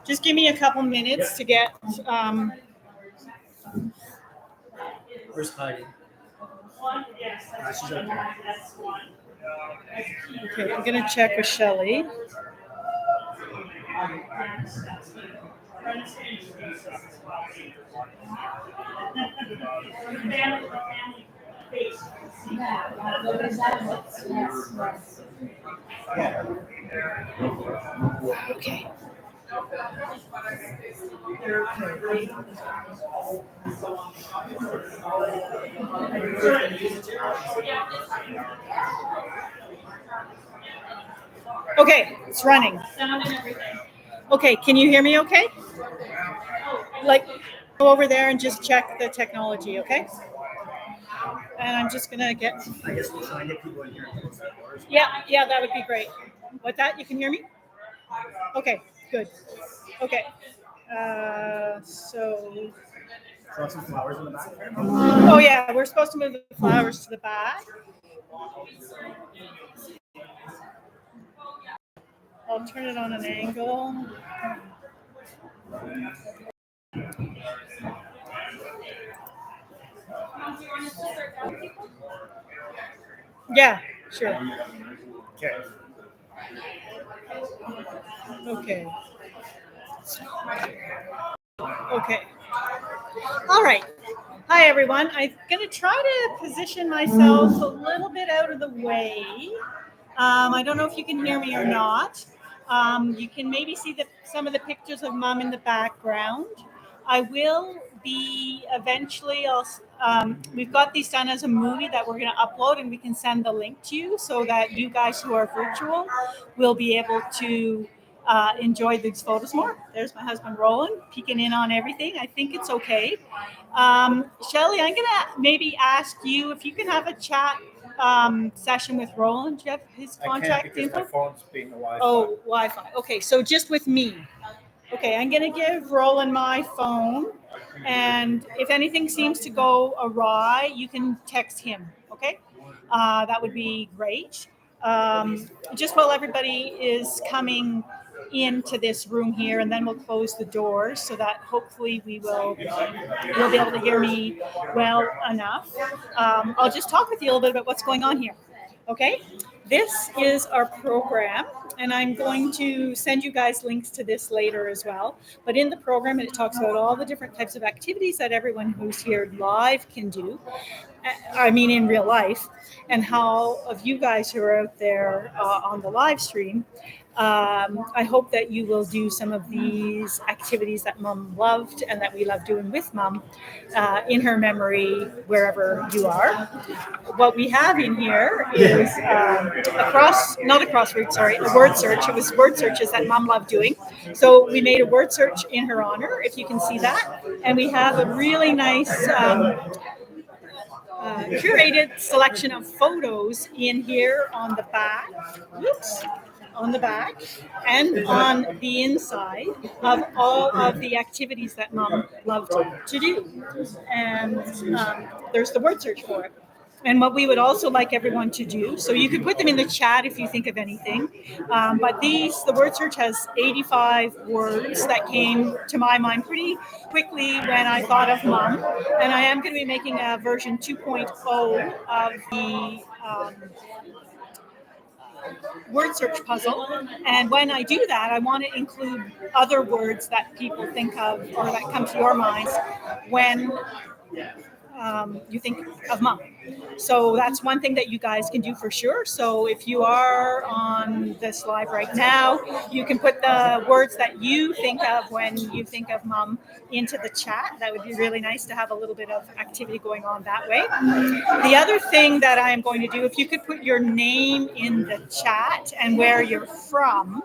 Just give me a couple minutes to get. Where's Heidi? She's up there. Okay, I'm gonna check with Shelly. Okay. Okay, it's running. Okay, can you hear me okay? Like, go over there and just check the technology, okay? And I'm just gonna get. I guess we'll try and get people in here. Yeah, that would be great. What that? You can hear me? Okay, good. Okay. So. Throw some flowers in the back. Oh yeah, we're supposed to move the flowers to the back. I'll turn it on an angle. Yeah, sure. Okay. Okay. Okay. All right. Hi, everyone. I'm going to try to position myself a little bit out of the way. I don't know if you can hear me or not. You can maybe see some of the pictures of Mom in the background. I will be eventually, we've got these done as a movie that we're going to upload, and we can send the link to you so that you guys who are virtual will be able to enjoy these photos more. There's my husband Roland peeking in on everything. I think it's okay. Shelly, I'm gonna maybe ask you if you can have a chat session with Roland. Do you have his contact info? My phone's being the Wi-Fi. Oh, Wi-Fi. Okay, so just with me. Okay, I'm gonna give Roland my phone, and if anything seems to go awry, you can text him. Okay, that would be great. Just while everybody is coming into this room here, and then we'll close the doors so that hopefully you'll be able to hear me well enough. I'll just talk with you a little bit about what's going on here. Okay, this is our program, and I'm going to send you guys links to this later as well. But in the program, it talks about all the different types of activities that everyone who's here live can do. I mean, in real life, and how of you guys who are out there on the live stream, I hope that you will do some of these activities that Mom loved and that we love doing with Mom in her memory, wherever you are. What we have in here is a word search. It was word searches that Mom loved doing. So we made a word search in her honor, if you can see that. And we have a really nice curated selection of photos in here on the back. Oops. On the back and on the inside of all of the activities that Mom loved to do. And there's the word search for it. And what we would also like everyone to do, so you could put them in the chat if you think of anything, but the word search has 85 words that came to my mind pretty quickly when I thought of Mom. And I am going to be making a version 2.0 of the word search puzzle, and when I do that, I want to include other words that people think of or that come to your minds when you think of Mom. So that's one thing that you guys can do for sure. So if you are on this live right now, you can put the words that you think of when you think of Mom into the chat. That would be really nice to have a little bit of activity going on that way. The other thing that I am going to do, if you could put your name in the chat and where you're from.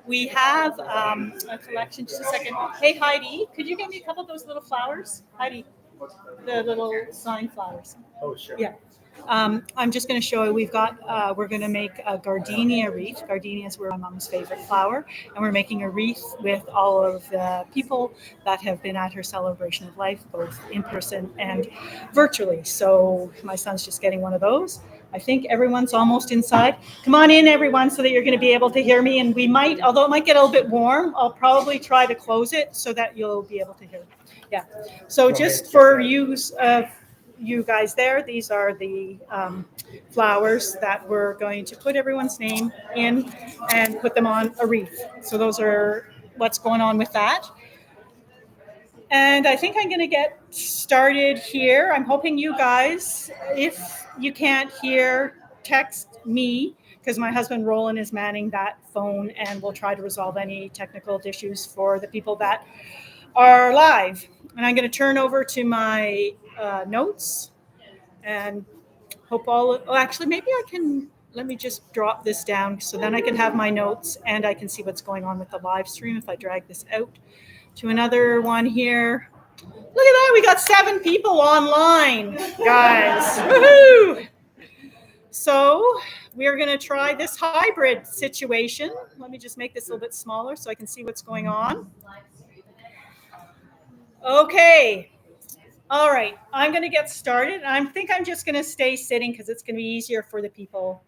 We have a collection. Just a second. Hey, Heidi, could you get me a couple of those little flowers? Heidi, the little sign flowers. Oh, sure. Yeah. I'm just going to show you, we're going to make a gardenia wreath. Gardenias were my mom's favorite flower. And we're making a wreath with all of the people that have been at her celebration of life, both in person and virtually. So my son's just getting one of those. I think everyone's almost inside. Come on in, everyone, so that you're going to be able to hear me. And we might, although it might get a little bit warm, I'll probably try to close it so that you'll be able to hear. Yeah. So just for you guys there, these are the flowers that we're going to put everyone's name in and put them on a wreath. So those are what's going on with that. And I think I'm going to get started here. I'm hoping you guys, if you can't hear, text me, because my husband Roland is manning that phone, and we'll try to resolve any technical issues for the people that are live. And I'm going to turn over to my notes and hope actually, maybe I can, let me just drop this down so then I can have my notes and I can see what's going on with the live stream if I drag this out to another one here. Look at that, we got 7 people online, guys. Woohoo! So we're going to try this hybrid situation. Let me just make this a little bit smaller so I can see what's going on. Okay. All right, I'm going to get started. I think I'm just going to stay sitting because it's going to be easier for the people.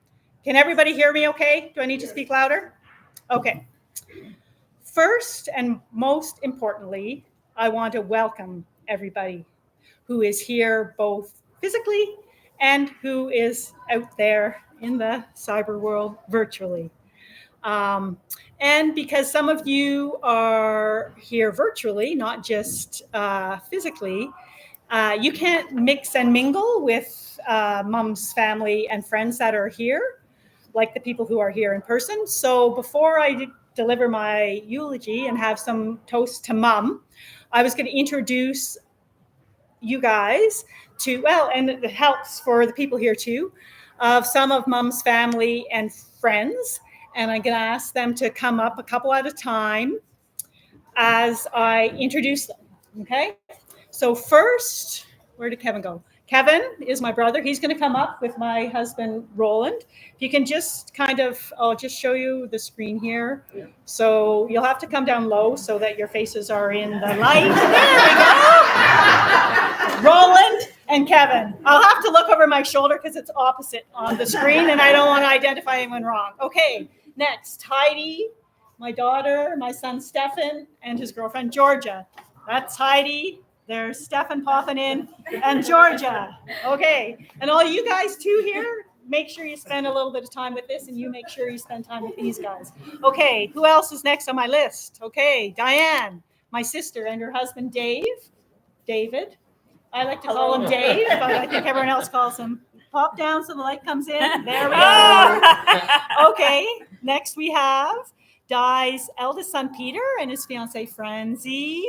Can everybody hear me okay? Do I need to speak louder? Okay. First and most importantly, I want to welcome everybody who is here both physically and who is out there in the cyber world virtually. And because some of you are here virtually, not just physically, you can't mix and mingle with mom's family and friends that are here, like the people who are here in person. So before I deliver my eulogy and have some toast to mom, I was going to introduce you guys to, well, and it helps for the people here too, of some of mom's family and friends. And I'm going to ask them to come up a couple at a time as I introduce them. Okay. So first, where did Kevin go? Kevin is my brother. He's going to come up with my husband, Roland. If you can just kind of, I'll just show you the screen here. So you'll have to come down low so that your faces are in the light. There we go. Roland and Kevin. I'll have to look over my shoulder because it's opposite on the screen and I don't want to identify anyone wrong. Okay, next, Heidi, my daughter, my son, Stefan, and his girlfriend, Georgia. That's Heidi. There's Stefan popping in and Georgia. Okay. And all you guys too here, make sure you spend a little bit of time with this and you make sure you spend time with these guys. Okay. Who else is next on my list? Okay. Diane, my sister, and her husband, David. I like to call him Dave, but I think everyone else calls him. Pop down so the light comes in. There we go. Okay. Next we have Di's eldest son, Peter, and his fiancee, Francie.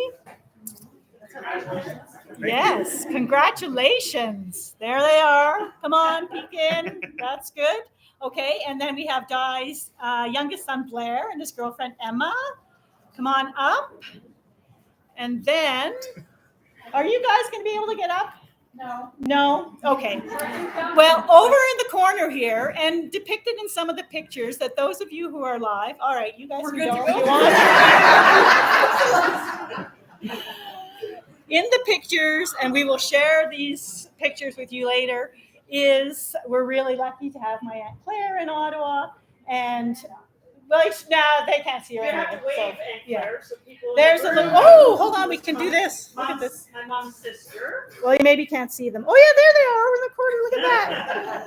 Yes, congratulations. There they are. Come on, peek in. That's good. Okay, and then we have Di's youngest son, Blair, and his girlfriend, Emma. Come on up. And then, are you guys going to be able to get up? No? Okay. Well, over in the corner here, and depicted in some of the pictures, that those of you who are live, all right, you guys can go if you want. In the pictures, and we will share these pictures with you later, we're really lucky to have my Aunt Claire in Ottawa. And, well, now they can't see her anyway. So, yeah. There's a little, oh, hold on, we can do this. Look at this. My mom's sister. Well, you maybe can't see them. Oh, yeah, there they are over in the corner. Look at that.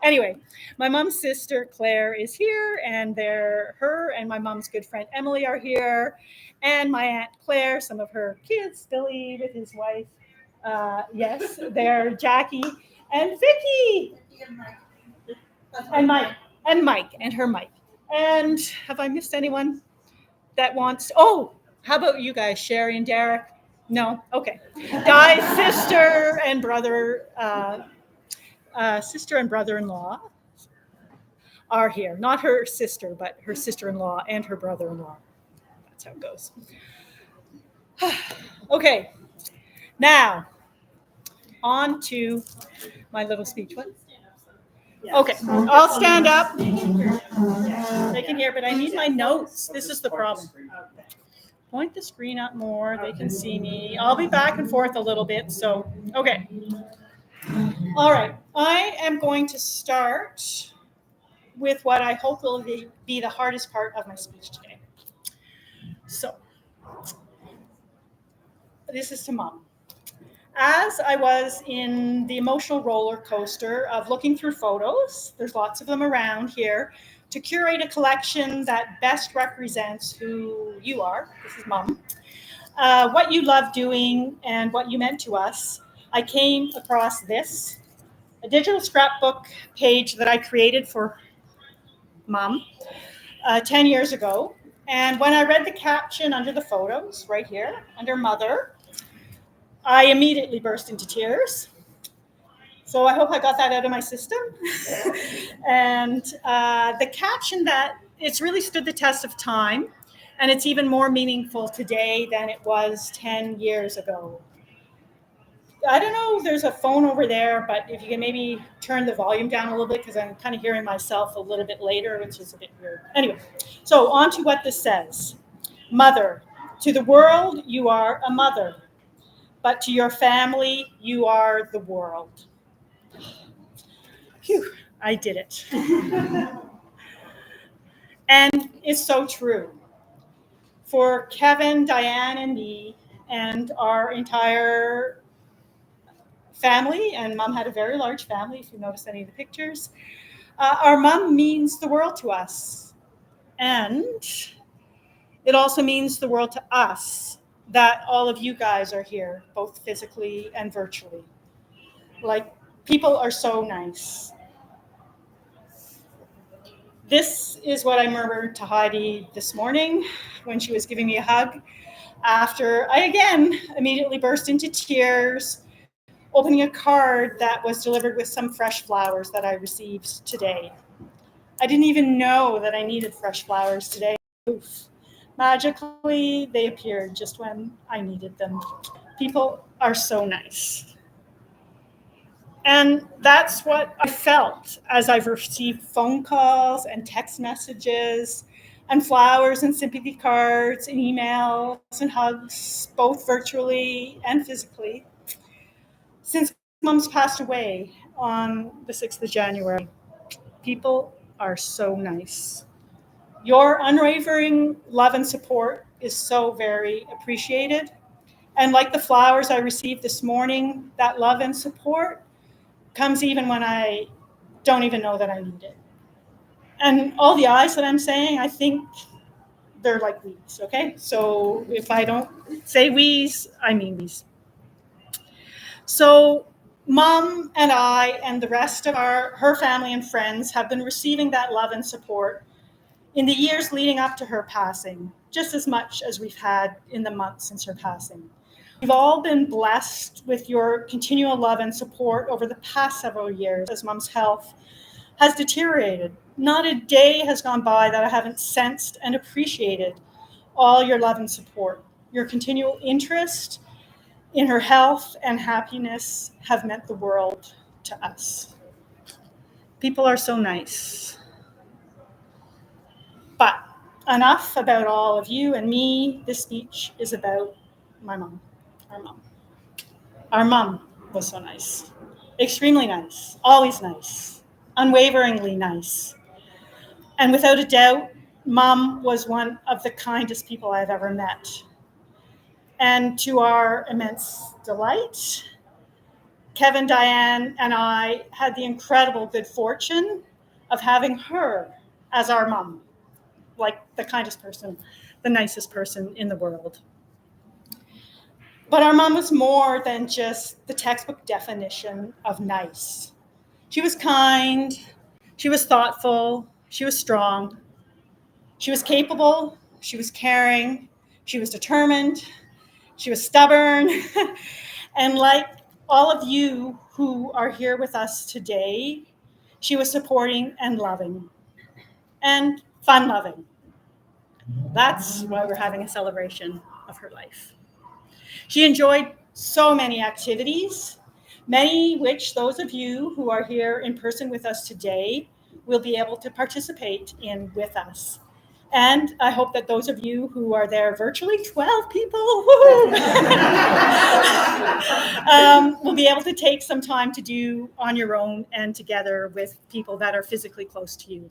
Anyway, my mom's sister, Claire, is here, and her and my mom's good friend, Emily, are here. And my Aunt Claire, some of her kids, Billy with his wife. Yes, they're Jackie and Vicky. And Mike. And her Mike. And have I missed anyone that wants, oh, how about you guys, Sherry and Derek? No? Okay. Di's sister and brother-in-law are here. Not her sister, but her sister-in-law and her brother-in-law. That's how it goes. Okay. Now, on to my little speech. What? Okay, I'll stand up. They can hear, but I need my notes. This is the problem. Point the screen up more. They can see me. I'll be back and forth a little bit. So, okay. All right, I am going to start with what I hope will be the hardest part of my speech today. So, this is to Mom. As I was in the emotional roller coaster of looking through photos, there's lots of them around here, to curate a collection that best represents who you are. This is Mom. What you love doing and what you meant to us. I came across this, a digital scrapbook page that I created for Mom 10 years ago. And when I read the caption under the photos, right here, under Mother, I immediately burst into tears. So I hope I got that out of my system. And the caption that it's really stood the test of time, and it's even more meaningful today than it was 10 years ago. I don't know, there's a phone over there, but if you can maybe turn the volume down a little bit because I'm kind of hearing myself a little bit later, which is a bit weird. Anyway, so on to what this says. Mother, to the world, you are a mother, but to your family, you are the world. Phew, I did it. And it's so true. For Kevin, Diane, and me, and our entire family, and Mom had a very large family, if you notice any of the pictures, our mom means the world to us. And it also means the world to us that all of you guys are here, both physically and virtually. Like, people are so nice. This is what I murmured to Heidi this morning when she was giving me a hug, after I again immediately burst into tears, opening a card that was delivered with some fresh flowers that I received today. I didn't even know that I needed fresh flowers today. Oof. Magically, they appeared just when I needed them. People are so nice. And that's what I felt as I've received phone calls and text messages and flowers and sympathy cards and emails and hugs, both virtually and physically, since Mom's passed away on the 6th of January. People are so nice. Your unwavering love and support is so very appreciated. And like the flowers I received this morning, that love and support comes even when I don't even know that I need it. And all the I's that I'm saying, I think they're like we's, okay? So if I don't say we's, I mean we's. So Mom and I and the rest of her family and friends have been receiving that love and support in the years leading up to her passing, just as much as we've had in the months since her passing. We've all been blessed with your continual love and support over the past several years as Mom's health has deteriorated. Not a day has gone by that I haven't sensed and appreciated all your love and support. Your continual interest in her health and happiness have meant the world to us. People are so nice. But enough about all of you and me. This speech is about my mom, our mom. Our mom was so nice, extremely nice, always nice, unwaveringly nice. And without a doubt, Mom was one of the kindest people I've ever met. And to our immense delight, Kevin, Diane, and I had the incredible good fortune of having her as our mom, like the kindest person, the nicest person in the world. But our mom was more than just the textbook definition of nice. She was kind, she was thoughtful, she was strong, she was capable, she was caring, she was determined, she was stubborn. And like all of you who are here with us today, she was supporting and loving and fun loving. That's why we're having a celebration of her life. She enjoyed so many activities, many which those of you who are here in person with us today will be able to participate in with us. And I hope that those of you who are there virtually, 12 people, will be able to take some time to do on your own and together with people that are physically close to you.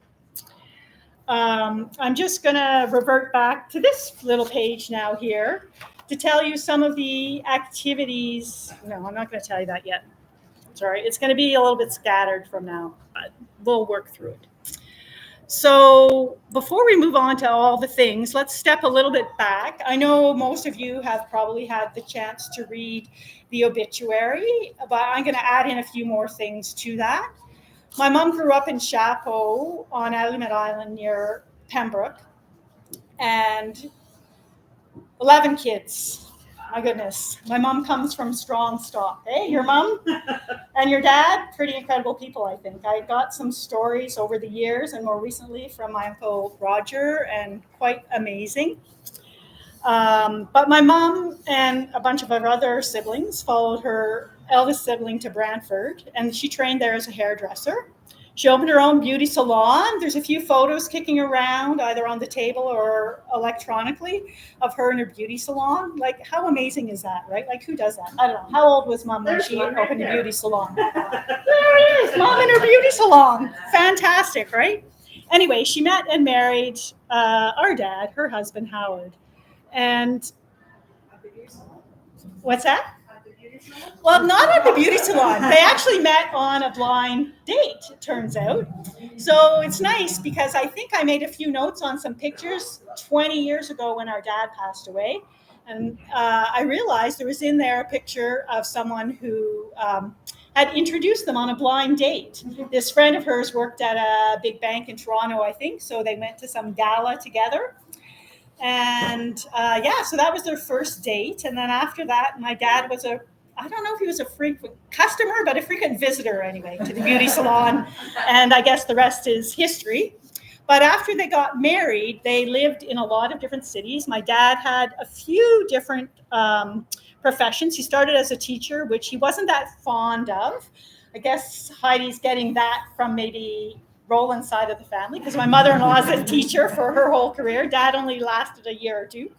I'm just going to revert back to this little page now here to tell you some of the activities. No, I'm not going to tell you that yet. Sorry, it's going to be a little bit scattered from now, but we'll work through it. So before we move on to all the things, let's step a little bit back. I know most of you have probably had the chance to read the obituary, but I'm going to add in a few more things to that. My mom grew up in Chapeau on Allumette Island near Pembroke, and 11 kids. My goodness. My mom comes from strong stock. Hey, your mom and your dad, pretty incredible people, I think. I got some stories over the years and more recently from my uncle Roger, and quite amazing. But my mom and a bunch of her other siblings followed her eldest sibling to Brantford, and she trained there as a hairdresser. She opened her own beauty salon. There's a few photos kicking around, either on the table or electronically, of her in her beauty salon. Like, how amazing is that, right? Like, who does that? I don't know. How old was Mom when she opened a beauty salon? There it is, Mom in her beauty salon. Fantastic, right? Anyway, she met and married our dad, her husband, Howard. And what's that? Well, not at the beauty salon. They actually met on a blind date, it turns out. So it's nice because I think I made a few notes on some pictures 20 years ago when our dad passed away. And I realized there was in there a picture of someone who had introduced them on a blind date. This friend of hers worked at a big bank in Toronto, I think. So they went to some gala together. And so that was their first date. And then after that, my dad was I don't know if he was a frequent customer, but a frequent visitor anyway to the beauty salon. And I guess the rest is history. But after they got married, they lived in a lot of different cities. My dad had a few different professions. He started as a teacher, which he wasn't that fond of. I guess Heidi's getting that from maybe Roland's side of the family, because my mother-in-law is a teacher for her whole career. Dad only lasted a year or two.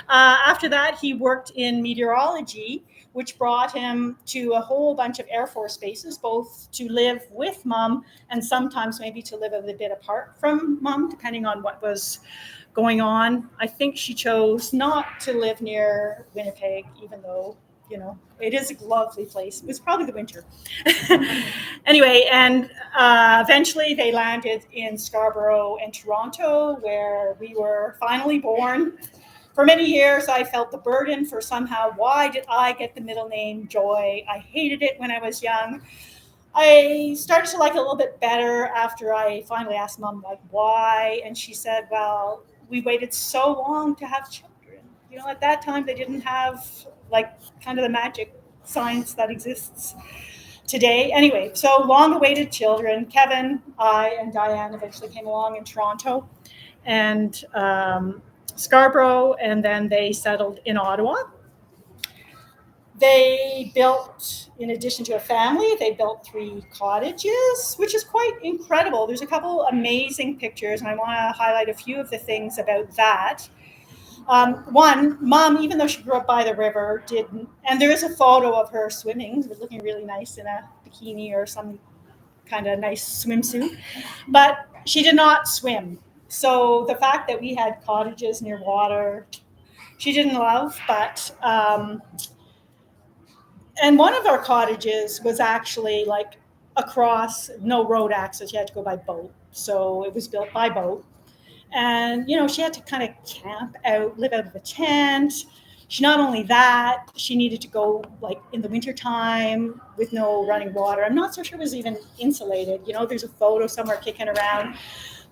After that, he worked in meteorology, which brought him to a whole bunch of Air Force bases, both to live with Mom and sometimes maybe to live a little bit apart from Mom, depending on what was going on. I think she chose not to live near Winnipeg, even though, it is a lovely place. It was probably the winter. Anyway, and eventually they landed in Scarborough and Toronto, where we were finally born. For many years, I felt the burden for somehow, why did I get the middle name Joy? I hated it when I was young. I started to like it a little bit better after I finally asked Mom, like, why? And she said, well, we waited so long to have children. At that time, they didn't have, kind of the magic science that exists today. Anyway, so long-awaited children. Kevin, I, and Diane eventually came along in Toronto. And Scarborough, and then they settled in Ottawa. They built, in addition to a family, they built 3 cottages, which is quite incredible. There's a couple amazing pictures, and I want to highlight a few of the things about that. One, Mom, even though she grew up by the river, didn't, and there is a photo of her swimming, looking really nice in a bikini or some kind of nice swimsuit, but she did not swim. So the fact that we had cottages near water, she didn't love, but, and one of our cottages was actually across, no road access, you had to go by boat. So it was built by boat. And, she had to kind of camp out, live out of a tent. She, not only that, she needed to go in the wintertime with no running water. I'm not so sure it was even insulated. There's a photo somewhere kicking around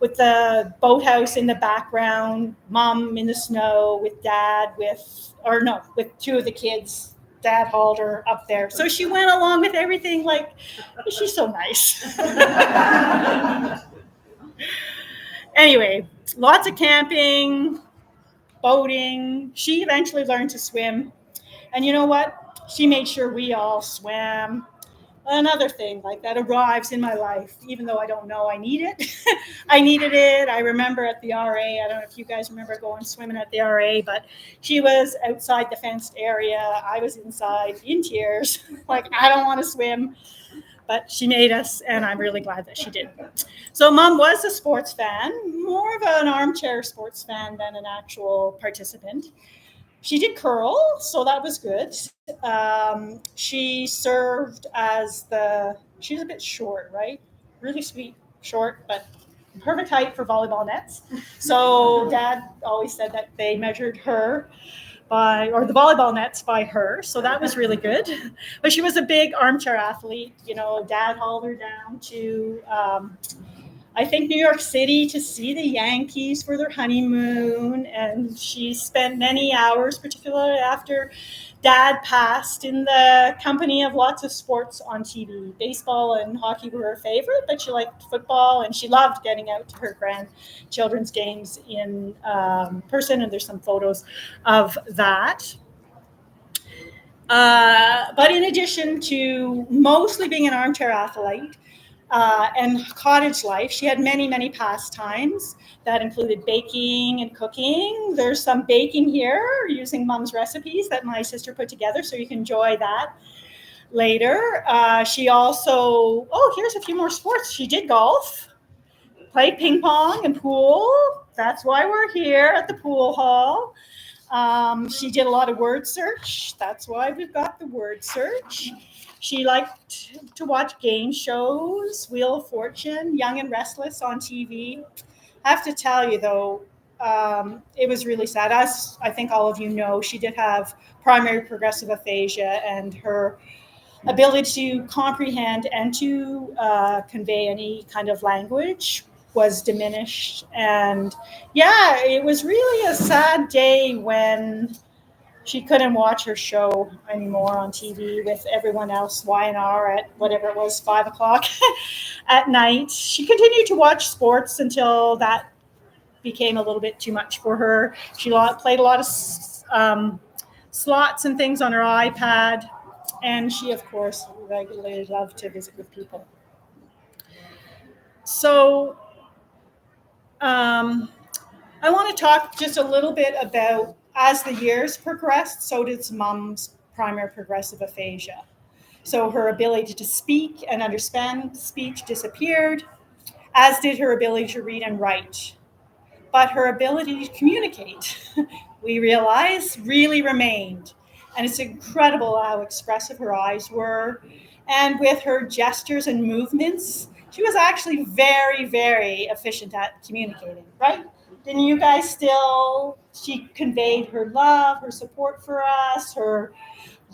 with the boathouse in the background, Mom in the snow with Dad, with 2 of the kids. Dad hauled her up there. So she went along with everything. She's so nice. Anyway, lots of camping, boating. She eventually learned to swim. And you know what? She made sure we all swam. another thing like that arrives in my life, even though I don't know I need it. I needed it. I remember at the RA, I don't know if you guys remember going swimming at the RA, but she was outside the fenced area. I was inside in tears, like, I don't want to swim. But she made us, and I'm really glad that she did. So Mom was a sports fan, more of an armchair sports fan than an actual participant. She did curl, so that was good. She served as she's a bit short, right? Really sweet, short, but perfect height for volleyball nets. So Dad always said that they measured her or the volleyball nets by her. So that was really good. But she was a big armchair athlete. Dad hauled her down to, I think, New York City to see the Yankees for their honeymoon. And she spent many hours, particularly after Dad passed, in the company of lots of sports on TV. Baseball and hockey were her favorite, but she liked football, and she loved getting out to her grandchildren's games in person. And there's some photos of that. But in addition to mostly being an armchair athlete and cottage life, she had many, many pastimes that included baking and cooking. There's some baking here using Mom's recipes that my sister put together, so you can enjoy that later. She also, here's a few more sports. She did golf, played ping pong and pool. That's why we're here at the pool hall. She did a lot of word search. That's why we've got the word search. She liked to watch game shows, Wheel of Fortune, Young and Restless on TV. I have to tell you, though, it was really sad. As I think all of you know, she did have primary progressive aphasia, and her ability to comprehend and to convey any kind of language was diminished. And yeah, it was really a sad day when she couldn't watch her show anymore on TV with everyone else, Y&R, at whatever it was, 5 o'clock at night. She continued to watch sports until that became a little bit too much for her. She played a lot of slots and things on her iPad. And she, of course, regularly loved to visit with people. So I want to talk just a little bit about, as the years progressed, so did Mom's primary progressive aphasia. So her ability to speak and understand speech disappeared, as did her ability to read and write. But her ability to communicate, we realize, really remained. And it's incredible how expressive her eyes were. And with her gestures and movements, she was actually very, very efficient at communicating, right? Didn't you guys she conveyed her love, her support for us, her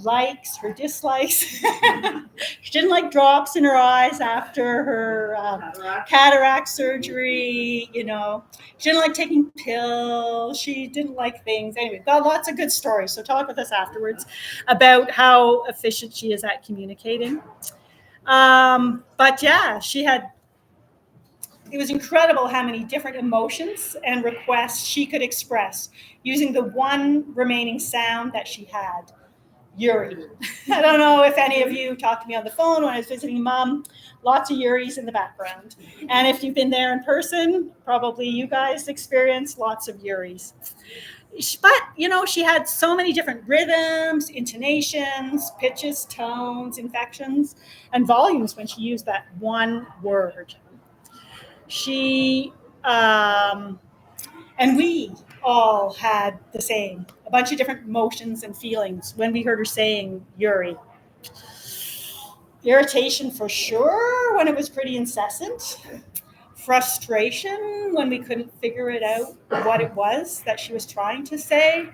likes, her dislikes. She didn't like drops in her eyes after her cataract surgery. She didn't like taking pills. She didn't like things. Anyway, got lots of good stories. So talk with us afterwards about how efficient she is at communicating. But yeah, it was incredible how many different emotions and requests she could express using the one remaining sound that she had. Yuri. I don't know if any of you talked to me on the phone when I was visiting Mom. Lots of Yuris in the background. And if you've been there in person, probably you guys experienced lots of Yuris. But, she had so many different rhythms, intonations, pitches, tones, inflections, and volumes when she used that one word. And we all had the same, a bunch of different emotions and feelings when we heard her saying Yuri. Irritation for sure, when it was pretty incessant. Frustration when we couldn't figure it out what it was that she was trying to say.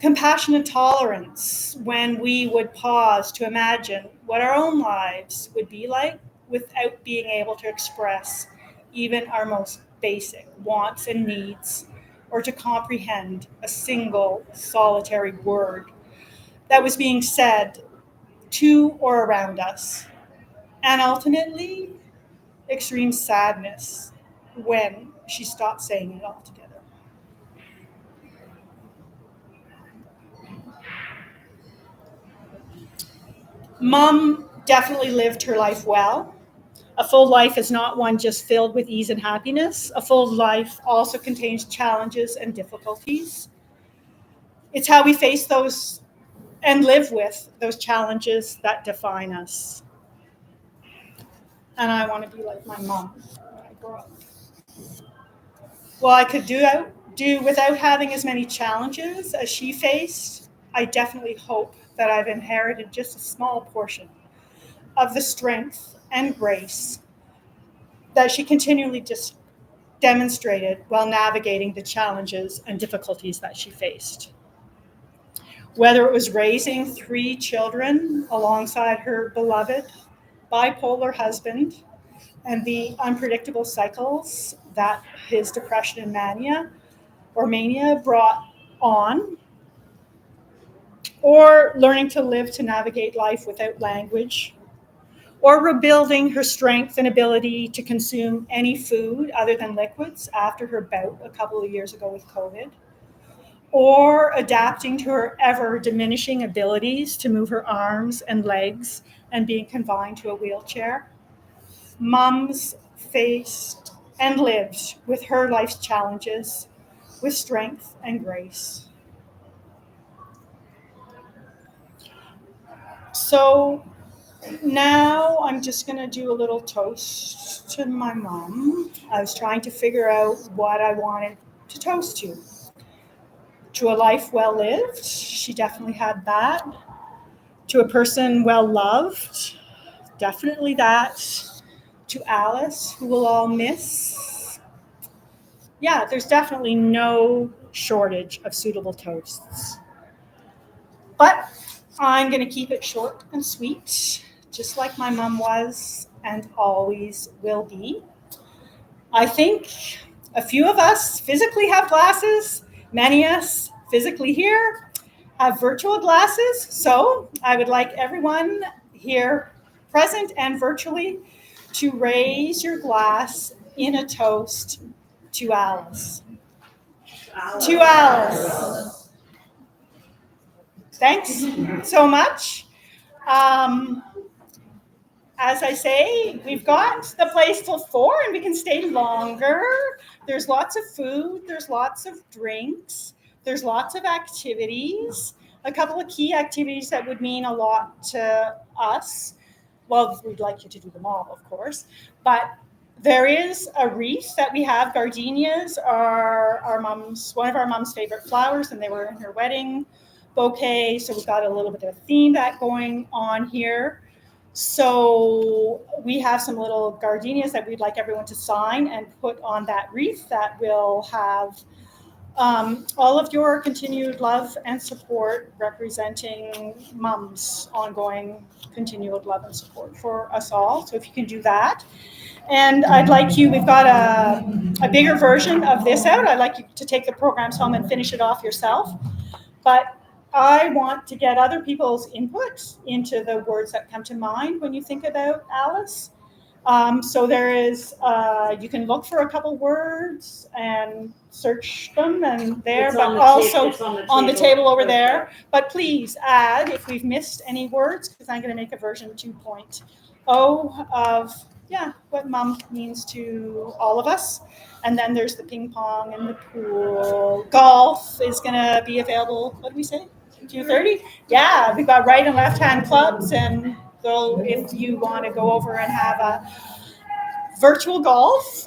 Compassion and tolerance when we would pause to imagine what our own lives would be like without being able to express even our most basic wants and needs, or to comprehend a single solitary word that was being said to or around us. And ultimately, extreme sadness when she stopped saying it altogether. Mom definitely lived her life well. A full life is not one just filled with ease and happiness. A full life also contains challenges and difficulties. It's how we face those and live with those challenges that define us. And I want to be like my mom when I grow up. While I could do without having as many challenges as she faced, I definitely hope that I've inherited just a small portion of the strength and grace that she continually just demonstrated while navigating the challenges and difficulties that she faced. Whether it was raising 3 children alongside her beloved bipolar husband and the unpredictable cycles that his depression and mania brought on, or learning to live to navigate life without language, or rebuilding her strength and ability to consume any food other than liquids after her bout a couple of years ago with COVID, or adapting to her ever diminishing abilities to move her arms and legs and being confined to a wheelchair. Mom's faced and lived with her life's challenges with strength and grace. So now I'm just going to do a little toast to my mom. I was trying to figure out what I wanted to toast to. To a life well lived, she definitely had that. To a person well loved, definitely that. To Alice, who we'll all miss. Yeah, there's definitely no shortage of suitable toasts. But I'm going to keep it short and sweet, just like my mom was and always will be. I think a few of us physically have glasses, many of us physically here have virtual glasses. So I would like everyone here present and virtually to raise your glass in a toast to Alice. To Alice. Thanks so much. Um, as I say, we've got the place till 4 and we can stay longer. There's lots of food, there's lots of drinks, there's lots of activities. A couple of key activities that would mean a lot to us. Well, we'd like you to do them all, of course, but there is a wreath that we have. Gardenias are one of our mom's favorite flowers, and they were in her wedding bouquet. So we've got a little bit of a theme that going on here. So we have some little gardenias that we'd like everyone to sign and put on that wreath that will have all of your continued love and support, representing Mom's ongoing continued love and support for us all. So if you can do that. And I'd like you, we've got a bigger version of this out. I'd like you to take the programs home and finish it off yourself. But I want to get other people's input into the words that come to mind when you think about Alice. So there is, you can look for a couple words and search them and there, It's but on the also on the table over right there. But please add if we've missed any words, because I'm going to make a version 2.0 of, what Mom means to all of us. And then there's the ping pong and the pool. Golf is going to be available, what did we say? 2:30? Yeah, we've got right and left hand clubs, and so if you want to go over and have a virtual golf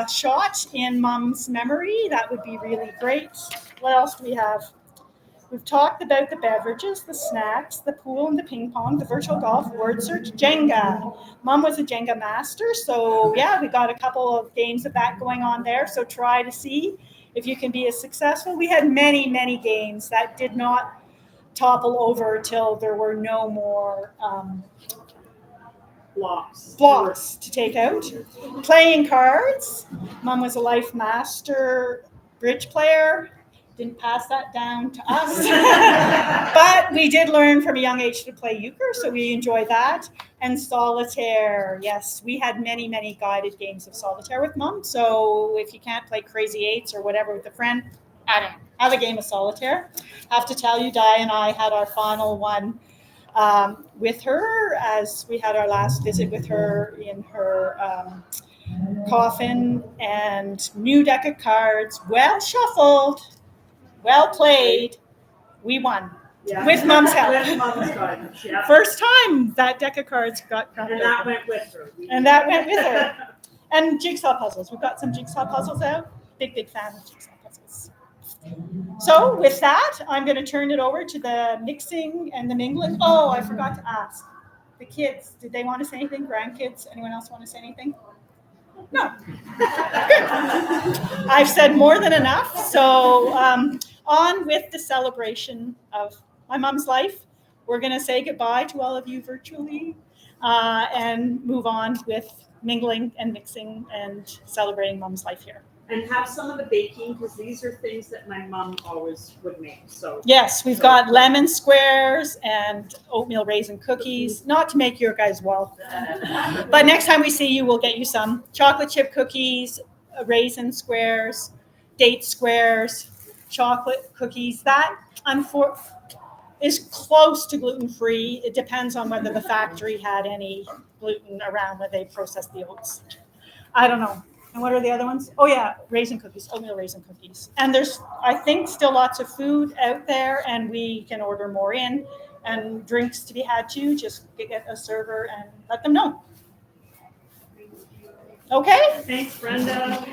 shot in Mom's memory, that would be really great. What else do we have? We've talked about the beverages, the snacks, the pool and the ping pong, the virtual golf, word search, Jenga. Mom was a Jenga master, so we got a couple of games of that going on there. So try to see if you can be as successful. We had many, many games that did not topple over till there were no more blocks to take out. Playing cards. Mom was a life master bridge player. Didn't pass that down to us. But we did learn from a young age to play euchre, so we enjoy that. And solitaire. Yes, we had many, many guided games of solitaire with Mom. So if you can't play Crazy Eights or whatever with a friend, I don't know, have a game of solitaire. I have to tell you, Di and I had our final one with her as we had our last visit with her in her coffin, and new deck of cards, well shuffled, well played. We won. Yeah. With Mom's help. With Mom's guidance, yeah. First time that deck of cards got cracked And that open. went with her. And that went with her. And jigsaw puzzles. We've got some jigsaw puzzles out. Big fan of jigsaw puzzles. So with that, I'm going to turn it over to the mixing and the mingling. Oh, I forgot to ask. The kids, did they want to say anything? Grandkids? Anyone else want to say anything? No. Good. I've said more than enough. So on with the celebration of my mom's life. We're going to say goodbye to all of you virtually and move on with mingling and mixing and celebrating mom's life here. And have some of the baking, because these are things that my mom always would make. So yes, we've got lemon squares and oatmeal raisin cookies. Not to make your guys well, but next time we see you, we'll get you some chocolate chip cookies, raisin squares, date squares, chocolate cookies. That is close to gluten-free. It depends on whether the factory had any gluten around when they processed the oats. I don't know. And what are the other ones? Oh yeah, raisin cookies, oatmeal raisin cookies. And there's, I think, still lots of food out there, and we can order more in, and drinks to be had too. Just get a server and let them know. Okay? thanks, Brenda.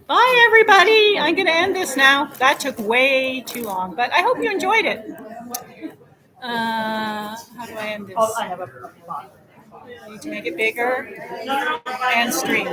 Bye, everybody. I'm going to end this now. That took way too long, but I hope you enjoyed it. How do I end this? Oh, I have a I need to make it bigger and stream.